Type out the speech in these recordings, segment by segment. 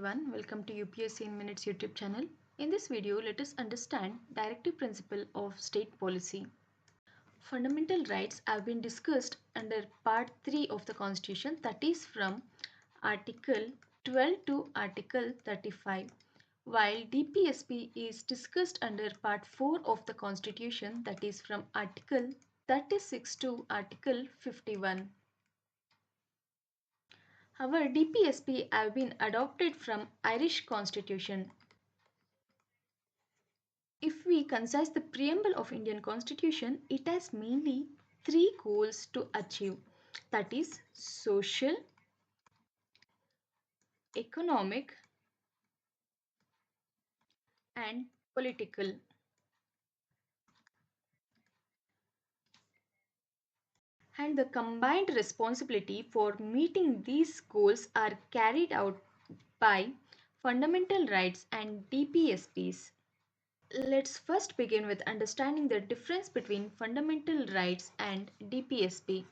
everyone, welcome to UPSC in Minutes YouTube channel. In this video, let us understand directive principle of state policy. Fundamental rights have been discussed under part 3 of the Constitution, that is from Article 12 to Article 35, while DPSP is discussed under part 4 of the Constitution, that is from Article 36 to Article 51. Our DPSP have been adopted from Irish Constitution. If we concise the preamble of Indian Constitution, it has mainly three goals to achieve, that is social, economic and political. And the combined responsibility for meeting these goals are carried out by fundamental rights and DPSPs. Let's first begin with understanding the difference between fundamental rights and DPSP.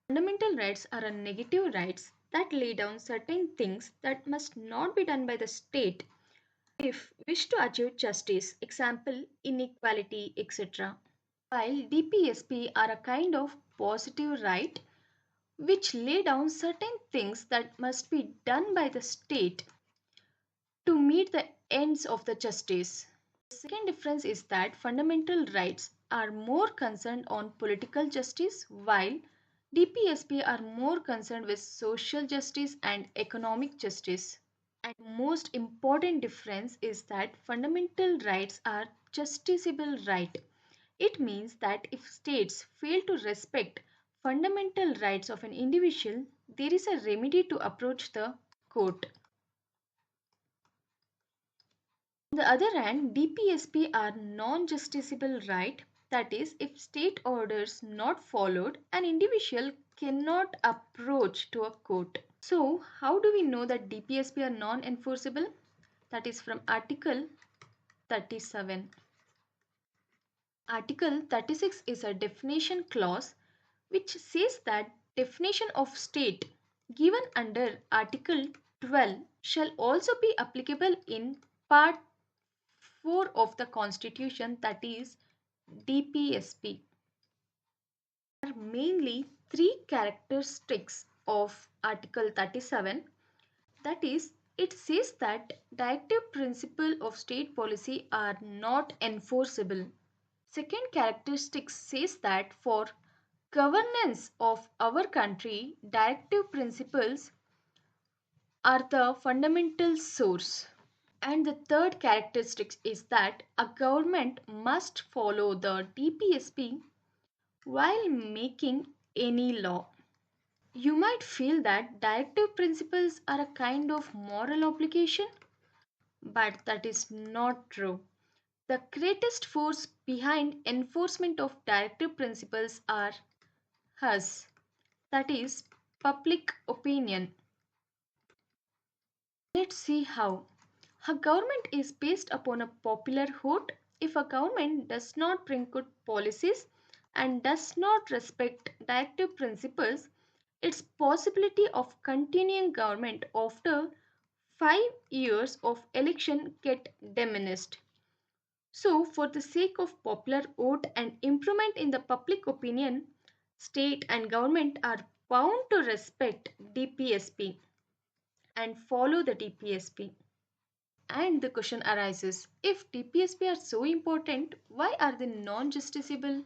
Fundamental rights are a negative rights that lay down certain things that must not be done by the state if wish to achieve justice, example inequality, etc. While DPSP are a kind of positive right which lay down certain things that must be done by the state to meet the ends of the justice. The second difference is that fundamental rights are more concerned on political justice while DPSP are more concerned with social justice and economic justice. And most important difference is that fundamental rights are justiciable right. It means that if states fail to respect fundamental rights of an individual, there is a remedy to approach the court. On the other hand, DPSP are non-justiciable right, that is, if state orders not followed, an individual cannot approach to a court. So, how do we know that DPSP are non-enforceable? That is from Article 37. Article 36 is a definition clause which says that definition of state given under Article 12 shall also be applicable in Part 4 of the Constitution, that is DPSP. There are mainly three characteristics of Article 37. That is, it says that directive principle of state policy are not enforceable. Second characteristic says that for governance of our country, directive principles are the fundamental source. And the third characteristic is that a government must follow the DPSP while making any law. You might feel that directive principles are a kind of moral obligation, but that is not true. The greatest force behind enforcement of directive principles are us, that is public opinion. Let's see how. A government is based upon a popular vote. If a government does not bring good policies and does not respect directive principles, its possibility of continuing government after 5 years of election get diminished. So, for the sake of popular vote and improvement in the public opinion, state and government are bound to respect DPSP and follow the DPSP. And the question arises, if DPSP are so important, why are they non-justiciable?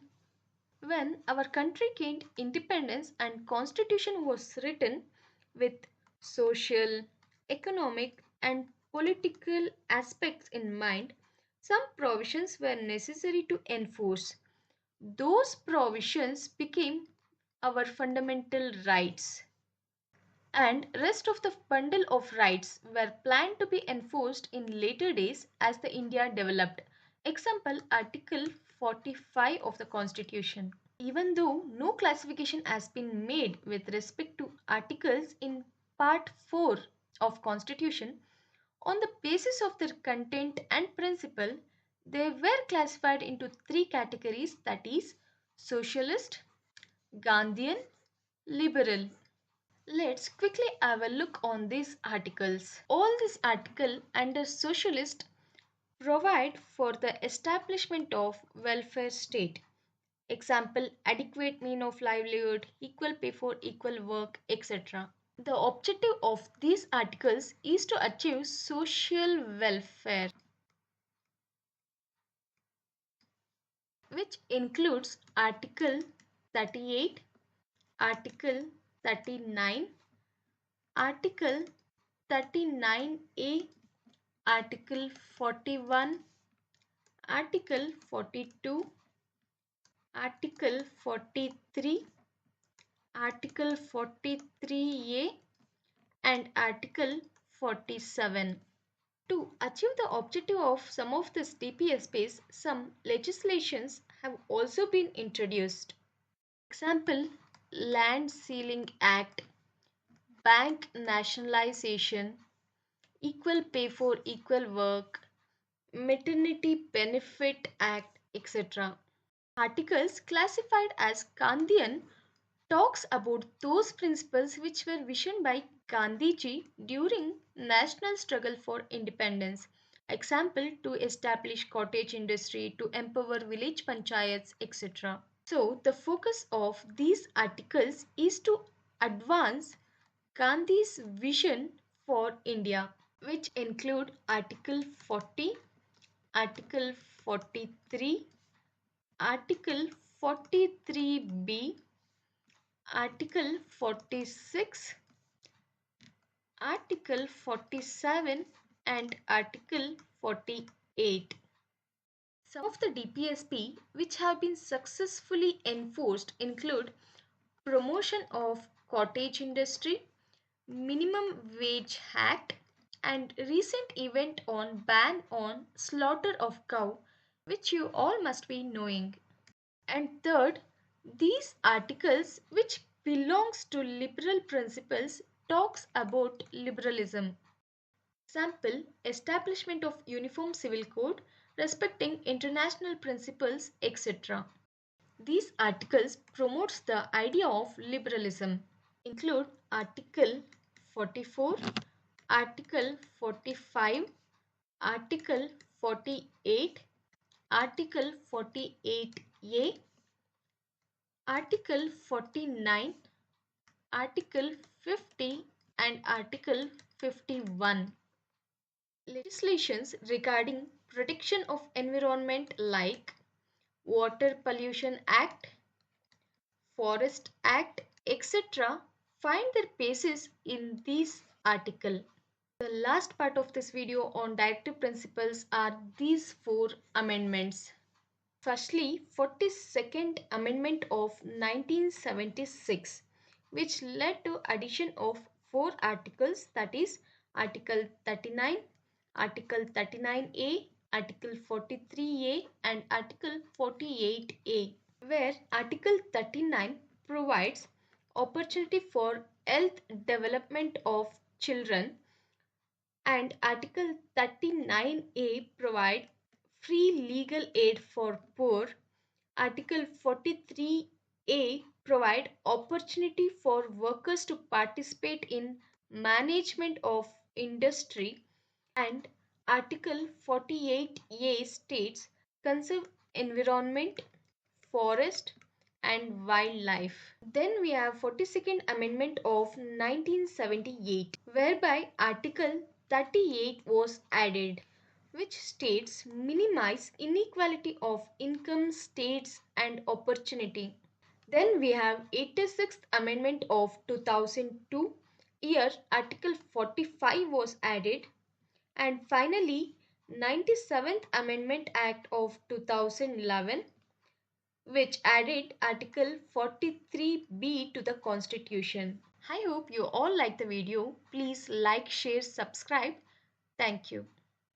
When our country gained independence and constitution was written with social, economic and political aspects in mind, some provisions were necessary to enforce. Those provisions became our fundamental rights, and rest of the bundle of rights were planned to be enforced in later days as the India developed. Example, Article 45 of the Constitution. Even though no classification has been made with respect to articles in Part 4 of Constitution, on the basis of their content and principle, they were classified into three categories, that is, Socialist, Gandhian, Liberal. Let's quickly have a look on these articles. All these articles under socialist provide for the establishment of welfare state. Example, adequate mean of livelihood, equal pay for equal work, etc. The objective of these articles is to achieve social welfare, which includes Article 38, Article 39, Article 39A, Article 41, Article 42, Article 43, Article 43A, and Article 47. To achieve the objective of some of these DPSPs, some legislations have also been introduced. Example, Land Ceiling Act, Bank Nationalization, Equal Pay for Equal Work, Maternity Benefit Act, etc. Articles classified as Gandhian talks about those principles which were visioned by Gandhiji during national struggle for independence. Example, to establish cottage industry, to empower village panchayats, etc. So the focus of these articles is to advance Gandhi's vision for India, which include Article 40, Article 43, Article 43B, Article 46, Article 47, and Article 48. Some of the DPSP which have been successfully enforced include Promotion of Cottage Industry, Minimum Wage Act, and recent event on ban on slaughter of cow, which you all must be knowing. And third, these articles which belongs to liberal principles talks about liberalism. Example, establishment of uniform civil code, respecting international principles, etc. These articles promotes the idea of liberalism. Include Article 44, Article 45, Article 48, Article 48A, Article 49, Article 50, and Article 51. Legislations regarding protection of environment like Water Pollution Act, Forest Act, etc. find their basis in this article. The last part of this video on directive principles are these four amendments. Firstly, 42nd Amendment of 1976, which led to addition of four articles, that is Article 39, Article 39A, Article 43A, and Article 48A, where Article 39 provides opportunity for health development of children, and Article 39A provide free legal aid for poor. Article 43A provide opportunity for workers to participate in management of industry, and Article 48A states conserve environment, forest, and wildlife. Then we have 42nd Amendment of 1978, whereby Article 38 was added, which states minimize inequality of income, states, and opportunity. Then we have 86th Amendment of 2002. Here Article 45 was added. And finally 97th Amendment Act of 2011, which added Article 43B to the Constitution. I hope you all like the video. Please like, share, subscribe. Thank you.